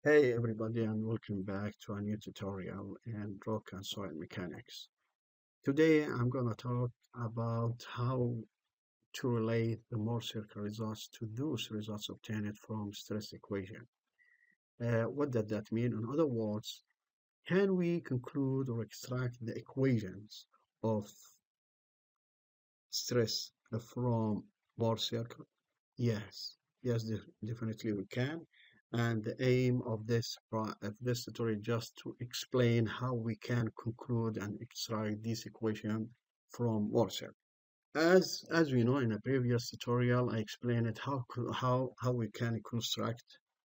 Hey everybody and welcome back to a new tutorial in rock and soil mechanics. Today I'm going to talk about how to relate the Mohr circle results to those results obtained from stress equation. What does that mean? In other words, can we conclude or extract the equations of stress from Mohr circle? Yes, definitely we can. And the aim of this tutorial just to explain how we can conclude and extract this equation from Warsaw. As we know in a previous tutorial, I explained it how we can construct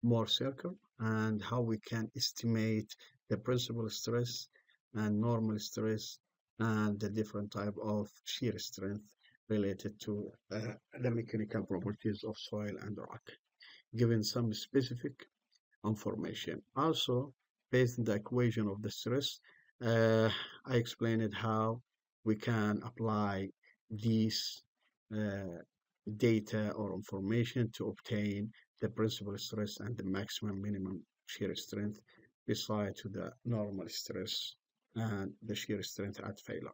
Mohr circle and how we can estimate the principal stress and normal stress and the different type of shear strength related to the mechanical properties of soil and rock, given some specific information. Also, based on the equation of the stress, I explained how we can apply these uh, data or information to obtain the principal stress and the maximum minimum shear strength beside to the normal stress and the shear strength at failure.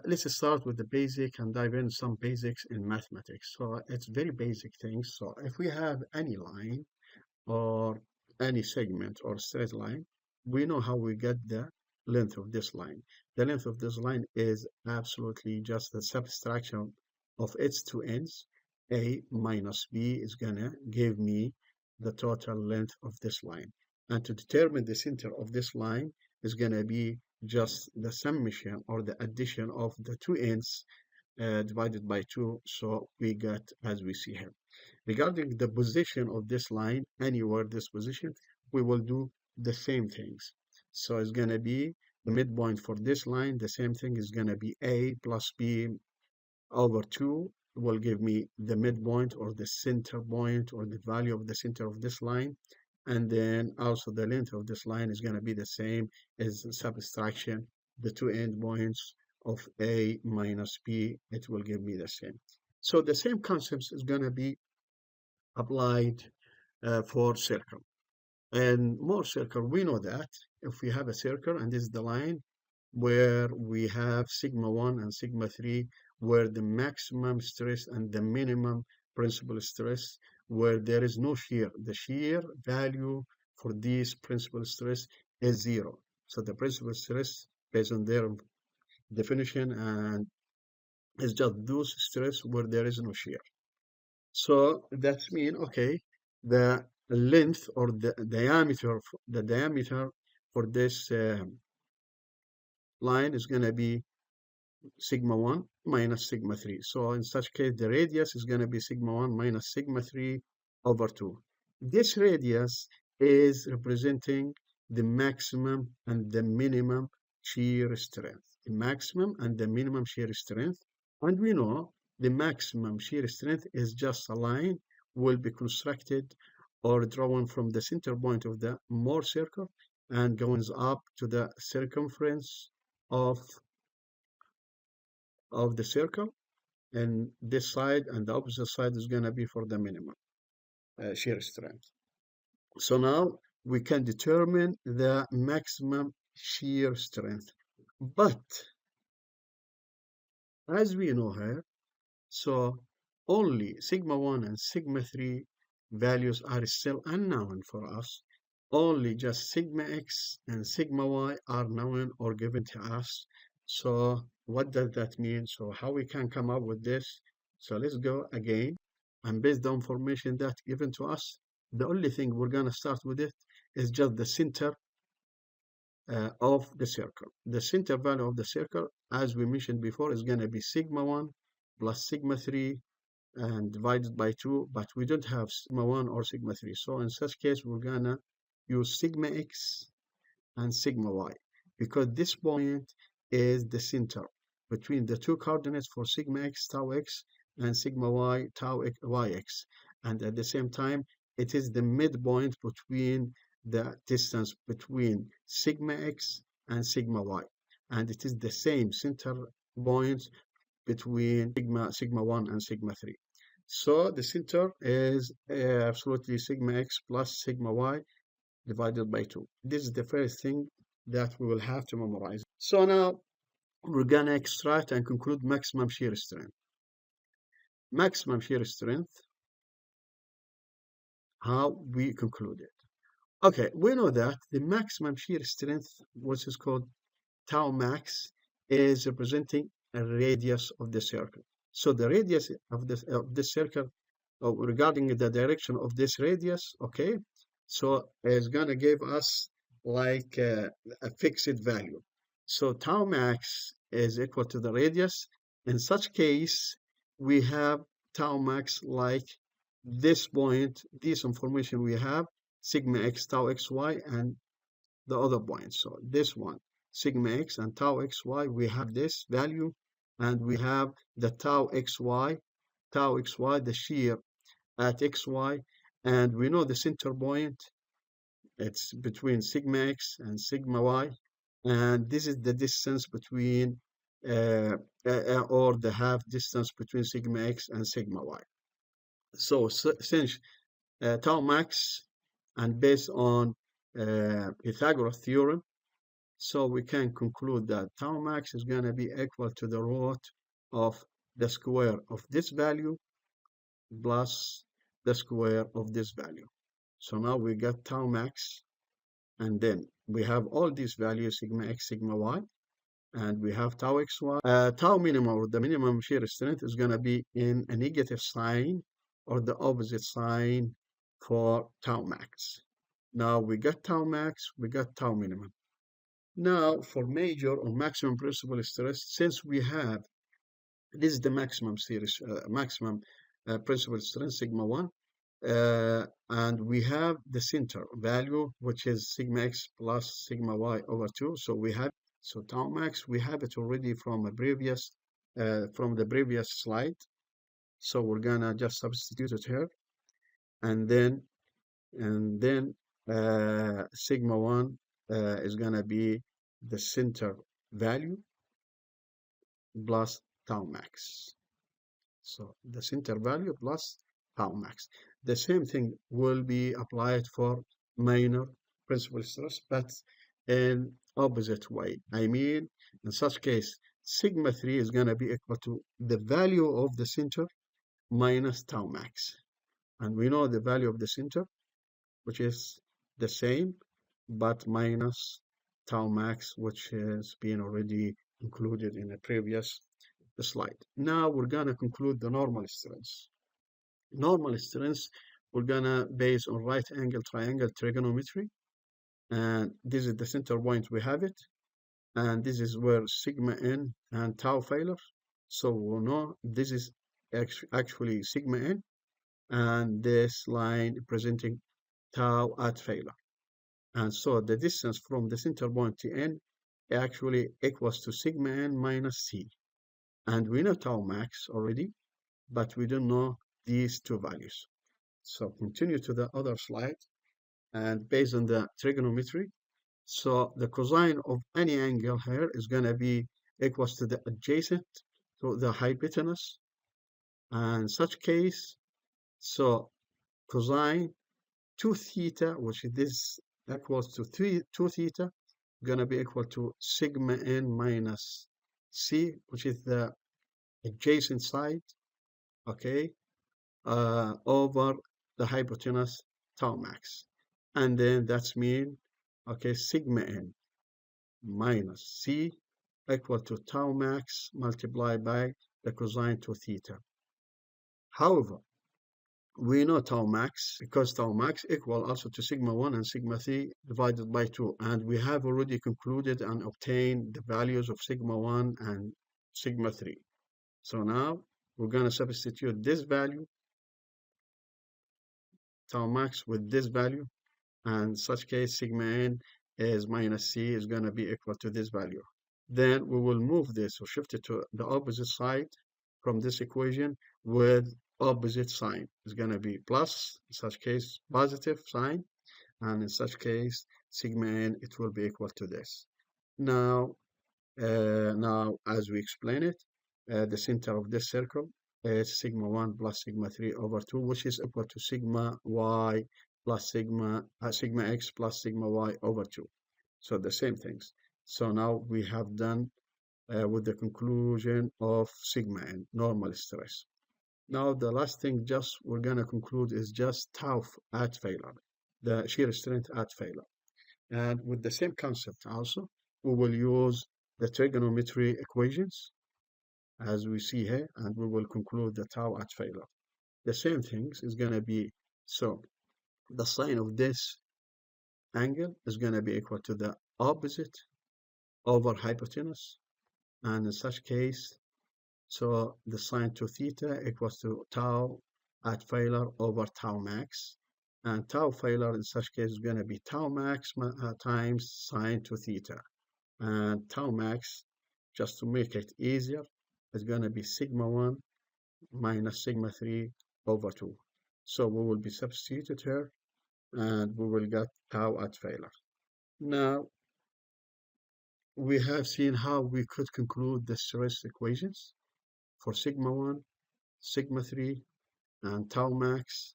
Let's start with the basic and dive in some basics in mathematics. So it's very basic things. So if we have any line or any segment or straight line, we know how we get the length of this line. The length of this line is absolutely just the subtraction of its two ends. A minus B is gonna give me the total length of this line. And to determine the center of this line is gonna be just the summation or the addition of the two ends divided by 2, so we get as we see here. Regarding the position of this line, anywhere this position, we will do the same things. So it's going to be the midpoint for this line, the same thing is going to be A plus B over 2 will give me the midpoint or the center point or the value of the center of this line. And then also the length of this line is going to be the same as subtraction, the two end points of A minus B, it will give me the same. So the same concepts is going to be applied for circle. And Mohr circle, we know that if we have a circle and this is the line where we have sigma 1 and sigma 3, where the maximum stress and the minimum principal stress, where there is no shear. The shear value for this principal stress is 0. So the principal stress, based on their definition, and is just those stress where there is no shear. So that means, okay, the length or the diameter for this line is going to be sigma 1 minus sigma 3. So in such case, the radius is going to be sigma 1 minus sigma 3 over 2. This radius is representing the maximum and the minimum shear strength. The maximum and the minimum shear strength. And we know the maximum shear strength is just a line will be constructed or drawn from the center point of the Mohr circle and goes up to the circumference of the circle, and this side and the opposite side is going to be for the minimum shear strength. So now we can determine the maximum shear strength. But as we know here, so only sigma 1 and sigma 3 values are still unknown for us. Only just sigma x and sigma y are known or given to us. So what does that mean? So how we can come up with this? So let's go again. And based on information that given to us, the only thing we're going to start with it is just the center of the circle. The center value of the circle, as we mentioned before, is going to be sigma 1 plus sigma 3 and divided by 2, but we don't have sigma 1 or sigma 3. So in such case, we're going to use sigma x and sigma y, because this point is the center between the two coordinates for sigma x tau x and sigma y tau yx, and at the same time it is the midpoint between the distance between sigma x and sigma y, and it is the same center point between sigma 1 and sigma 3. So the center is absolutely sigma x plus sigma y, divided by 2. This is the first thing that we will have to memorize. So now we're going to extract and conclude maximum shear strength. Maximum shear strength, how we conclude it. Okay, we know that the maximum shear strength, which is called tau max, is representing a radius of the circle. So the radius of this circle, regarding the direction of this radius, okay, so it's gonna give us like a fixed value. So tau max is equal to the radius. In such case, we have tau max like this point, this information we have, sigma x, tau xy, and the other point. So this one, sigma x and tau xy, we have this value, and we have the tau xy, the shear at xy, and we know the center point, it's between sigma x and sigma y, and this is the distance between, or the half distance between sigma x and sigma y. So since tau max, and based on Pythagoras theorem, so we can conclude that tau max is going to be equal to the root of the square of this value plus the square of this value. So now we got tau max, and then we have all these values, sigma x, sigma y, and we have tau xy. Tau minimum, or the minimum shear strength, is going to be in a negative sign or the opposite sign for tau max. Now we got tau max, we got tau minimum. Now for major or maximum principal stress, since we have, this is the maximum series, principal stress, sigma 1, and we have the center value, which is sigma x plus sigma y over 2. So we have, so tau max, we have it already from a previous, from the previous slide. So we're gonna just substitute it here, and then sigma 1 is gonna be the center value plus tau max. So the center value plus tau max. The same thing will be applied for minor principal stress, but in opposite way. I mean, in such case, sigma 3 is going to be equal to the value of the center minus tau max. And we know the value of the center, which is the same, but minus tau max, which has been already included in a previous slide. Now we're going to conclude the normal strength. Normal strength, we're going to base on right angle triangle trigonometry. And this is the center point, we have it. And this is where sigma n and tau failure. So we know this is actually sigma n. And this line presenting tau at failure. And so the distance from the center point to n actually equals to sigma n minus c. And we know tau max already, but we don't know these two values. So continue to the other slide, and based on the trigonometry, so the cosine of any angle here is going to be equals to the adjacent to the hypotenuse. And in such case, so cosine 2 theta, which is this equals to 2 theta, going to be equal to sigma n minus c, which is the adjacent side, okay, over the hypotenuse tau max. And then that's mean, okay, sigma n minus c equal to tau max multiplied by the cosine 2 theta. However, we know tau max because tau max equal also to sigma 1 and sigma 3 divided by 2. And we have already concluded and obtained the values of sigma 1 and sigma 3. So now we're going to substitute this value, tau max, with this value, and such case sigma n is minus c is going to be equal to this value. Then we will move this or shift it to the opposite side from this equation with opposite sign. It's going to be plus, in such case positive sign, and in such case sigma n, it will be equal to this. Now as we explain it, the center of this circle is sigma 1 plus sigma 3 over 2, which is equal to sigma y plus sigma x plus sigma y over 2. So the same things. So now we have done with the conclusion of sigma n, normal stress. Now the last thing just we're gonna conclude is just tau at failure, the shear strength at failure. And with the same concept also, we will use the trigonometry equations as we see here, and we will conclude the tau at failure. The same things is gonna be, so the sine of this angle is gonna be equal to the opposite over hypotenuse, and in such case, so the sine to theta equals to tau at failure over tau max. And tau failure in such case is going to be tau max times sine to theta. And tau max, just to make it easier, is going to be sigma 1 minus sigma 3 over 2. So we will be substituted here and we will get tau at failure. Now, we have seen how we could conclude the stress equations for sigma 1, sigma 3, and tau max.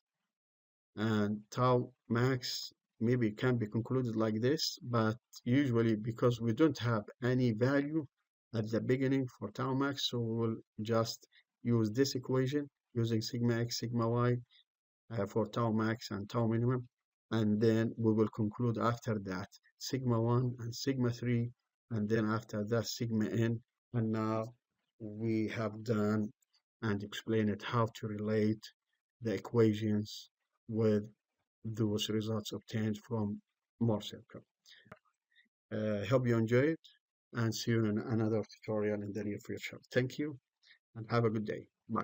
And tau max maybe can be concluded like this, but usually because we don't have any value at the beginning for tau max, so we'll just use this equation using sigma x, sigma y for tau max and tau minimum. And then we will conclude after that sigma 1 and sigma 3, and then after that sigma n. And now we have done and explained how to relate the equations with those results obtained from Mohr circle. Hope you enjoyed and see you in another tutorial in the near future. Thank you and have a good day. Bye.